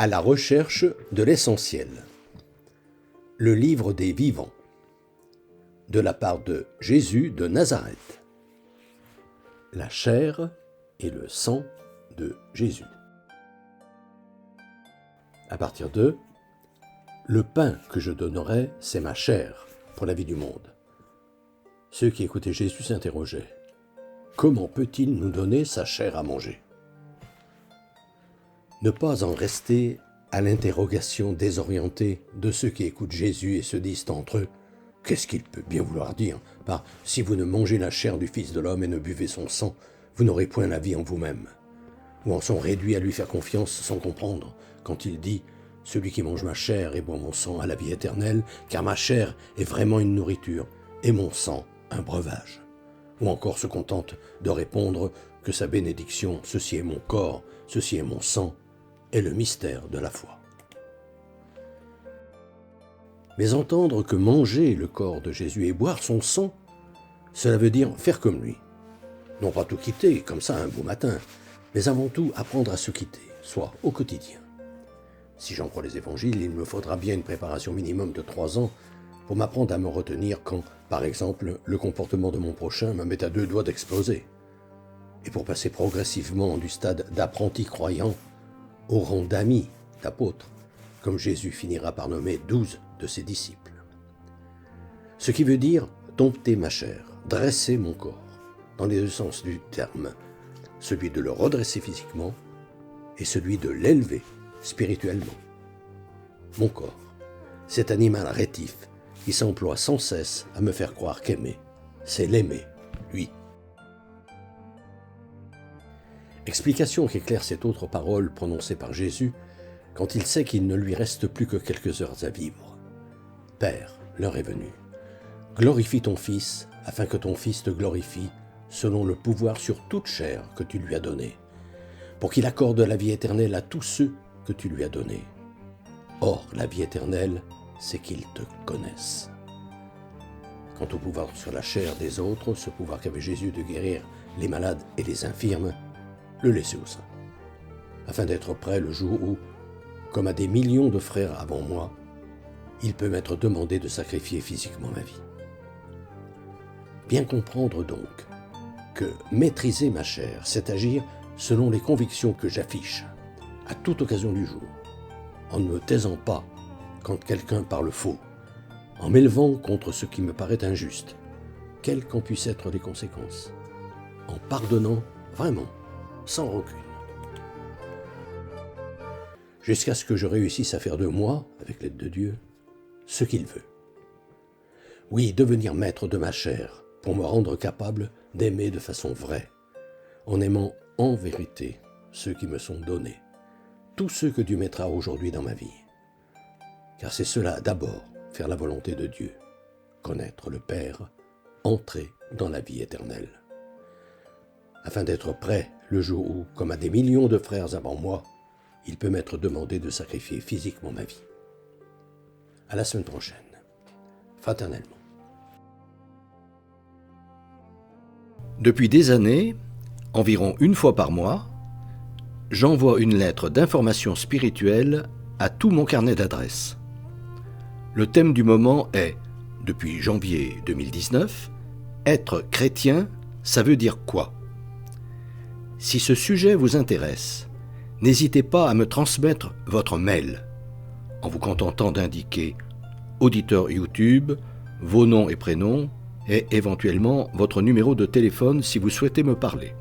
À la recherche de l'essentiel. Le livre des vivants. De la part de Jésus de Nazareth. La chair et le sang de Jésus. À partir de le pain que je donnerai, c'est ma chair pour la vie du monde. Ceux qui écoutaient Jésus s'interrogeaient. Comment peut-il nous donner sa chair à manger ? Ne pas en rester à l'interrogation désorientée de ceux qui écoutent Jésus et se disent entre eux « Qu'est-ce qu'il peut bien vouloir dire par « Si vous ne mangez la chair du Fils de l'homme et ne buvez son sang, vous n'aurez point la vie en vous-même » ou en sont réduits à lui faire confiance sans comprendre quand il dit « Celui qui mange ma chair et boit mon sang a la vie éternelle, car ma chair est vraiment une nourriture et mon sang un breuvage. » Ou encore se contente de répondre que sa bénédiction « Ceci est mon corps, ceci est mon sang » est le mystère de la foi. Mais entendre que manger le corps de Jésus et boire son sang, cela veut dire faire comme lui. Non pas tout quitter, comme ça un beau matin, mais avant tout apprendre à se quitter, soit au quotidien. Si j'en crois les évangiles, il me faudra bien une préparation minimum de 3 ans pour m'apprendre à me retenir quand, par exemple, le comportement de mon prochain me met à 2 doigts d'exploser. Et pour passer progressivement du stade d'apprenti croyant au rang d'ami, d'apôtre, comme Jésus finira par nommer 12 de ses disciples. Ce qui veut dire dompter ma chair, dresser mon corps, dans les 2 sens du terme, celui de le redresser physiquement et celui de l'élever spirituellement. Mon corps, cet animal rétif qui s'emploie sans cesse à me faire croire qu'aimer, c'est l'aimer, lui. Explication qu'éclaire cette autre parole prononcée par Jésus quand il sait qu'il ne lui reste plus que quelques heures à vivre. Père, l'heure est venue. Glorifie ton Fils, afin que ton Fils te glorifie, selon le pouvoir sur toute chair que tu lui as donné, pour qu'il accorde la vie éternelle à tous ceux que tu lui as donnés. Or, la vie éternelle, c'est qu'ils te connaissent. Quant au pouvoir sur la chair des autres, ce pouvoir qu'avait Jésus de guérir les malades et les infirmes, le laisser au sein, afin d'être prêt le jour où, comme à des millions de frères avant moi, il peut m'être demandé de sacrifier physiquement ma vie. Bien comprendre donc que maîtriser ma chair, c'est agir selon les convictions que j'affiche, à toute occasion du jour, en ne me taisant pas quand quelqu'un parle faux, en m'élevant contre ce qui me paraît injuste, quelles qu'en puissent être les conséquences, en pardonnant vraiment, sans rancune. Jusqu'à ce que je réussisse à faire de moi, avec l'aide de Dieu, ce qu'il veut. Oui, devenir maître de ma chair, pour me rendre capable d'aimer de façon vraie, en aimant en vérité ceux qui me sont donnés, tous ceux que Dieu mettra aujourd'hui dans ma vie. Car c'est cela d'abord, faire la volonté de Dieu, connaître le Père, entrer dans la vie éternelle. Afin d'être prêt le jour où, comme à des millions de frères avant moi, il peut m'être demandé de sacrifier physiquement ma vie. À la semaine prochaine, fraternellement. Depuis des années, environ 1 fois par mois, j'envoie une lettre d'information spirituelle à tout mon carnet d'adresses. Le thème du moment est, depuis janvier 2019, « Être chrétien, ça veut dire quoi ?» Si ce sujet vous intéresse, n'hésitez pas à me transmettre votre mail, en vous contentant d'indiquer auditeur YouTube, vos noms et prénoms, et éventuellement votre numéro de téléphone si vous souhaitez me parler.